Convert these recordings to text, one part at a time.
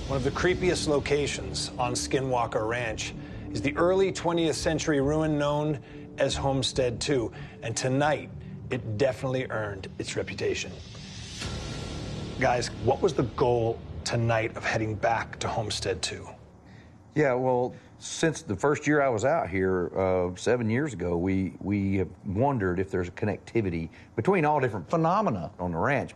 One of the creepiest locations on Skinwalker Ranch is the early 20th century ruin known as Homestead 2. And tonight, it definitely earned its reputation. Guys, what was the goal tonight of heading back to Homestead 2? Yeah, well, since the first year I was out here 7 years ago, we have wondered if there's a connectivity between all different phenomena on the ranch.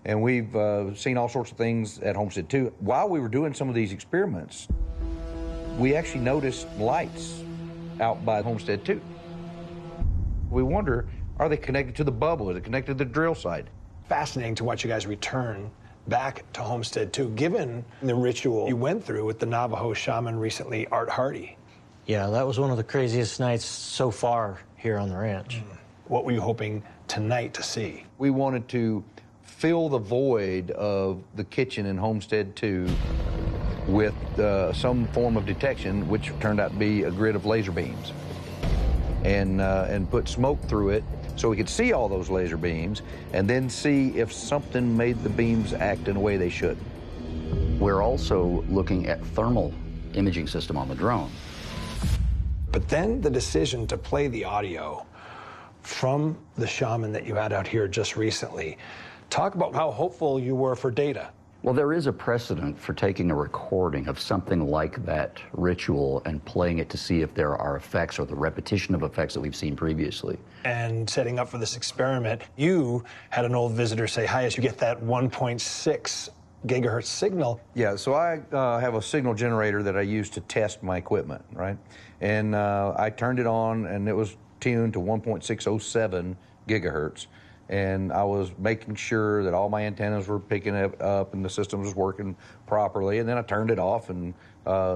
And we've seen all sorts of things at Homestead 2. While we were doing some of these experiments, we actually noticed lights out by Homestead 2. We wonder, are they connected to the bubble? Is it connected to the drill site? Fascinating to watch you guys return back to Homestead 2, given the ritual you went through with the Navajo shaman recently, Art Hardy. Yeah, that was one of the craziest nights so far here on the ranch. What were you hoping tonight to see? We wanted to fill the void of the kitchen in Homestead 2 with some form of detection, which turned out to be a grid of laser beams, and put smoke through it so we could see all those laser beams and then see if something made the beams act in a way they should. We're also looking at thermal imaging system on the drone. But then the decision to play the audio from the shaman that you had out here just recently. Talk about how hopeful you were for data. Well, there is a precedent for taking a recording of something like that ritual and playing it to see if there are effects or the repetition of effects that we've seen previously. And setting up for this experiment, you had an old visitor say hi as you get that 1.6 gigahertz signal. Yeah, so I have a signal generator that I use to test my equipment, right? And I turned it on, and it was tuned to 1.607 gigahertz. And I was making sure that all my antennas were picking it up and the system was working properly. And then I turned it off and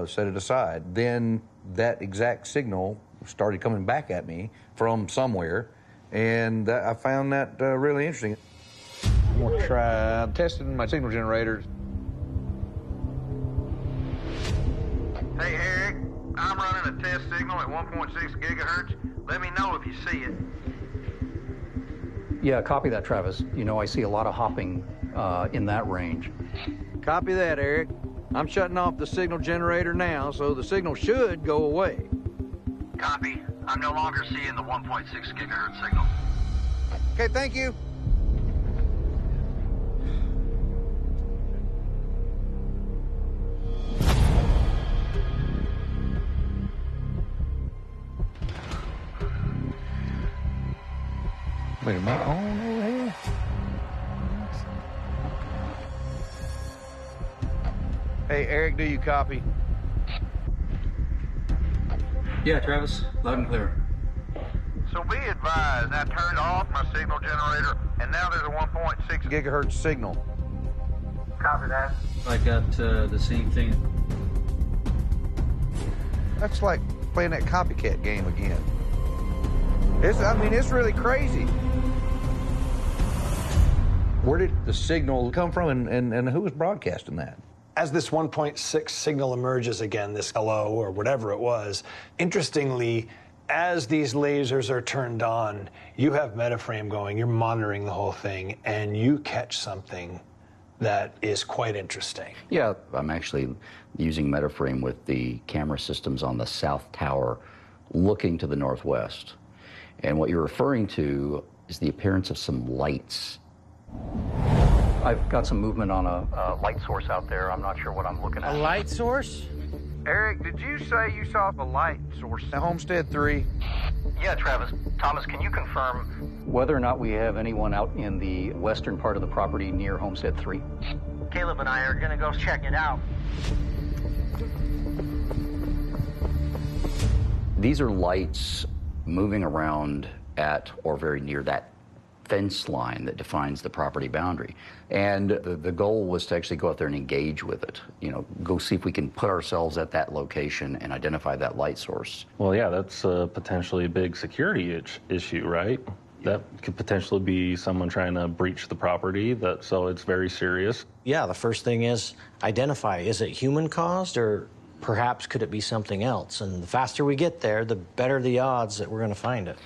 set it aside. Then that exact signal started coming back at me from somewhere, and I found that really interesting. I'm gonna try testing my signal generators. Hey, Eric, I'm running a test signal at 1.6 gigahertz. Let me know if you see it. Yeah, copy that, Travis. You know, I see a lot of hopping in that range. Copy that, Eric. I'm shutting off the signal generator now, so the signal should go away. Copy. I'm no longer seeing the 1.6 gigahertz signal. Okay, thank you. Wait a minute. On over here. Hey, Eric, do you copy? Yeah, Travis, loud and clear. So be advised, I turned off my signal generator, and now there's a 1.6 Gigahertz signal. Copy that. I got the same thing. That's like playing that copycat game again. It's really crazy. Where did the signal come from, and who was broadcasting that? As this 1.6 signal emerges again, this hello or whatever it was, interestingly, as these lasers are turned on, you have Metaframe going, you're monitoring the whole thing, and you catch something that is quite interesting. Yeah, I'm actually using Metaframe with the camera systems on the south tower looking to the northwest. And what you're referring to is the appearance of some lights. I've got some movement on a light source out there. I'm not sure what I'm looking at. A light source? Eric, did you say you saw a light source at Homestead 3? Yeah, Travis. Thomas, can you confirm whether or not we have anyone out in the western part of the property near Homestead 3? Caleb and I are gonna go check it out. These are lights moving around at or very near that fence line that defines the property boundary. And the goal was to actually go out there and engage with it. You know, go see if we can put ourselves at that location and identify that light source. Well, yeah, that's potentially a big security issue, right? That could potentially be someone trying to breach the property, so it's very serious. Yeah, the first thing is identify, is it human caused or perhaps could it be something else? And the faster we get there, the better the odds that we're going to find it.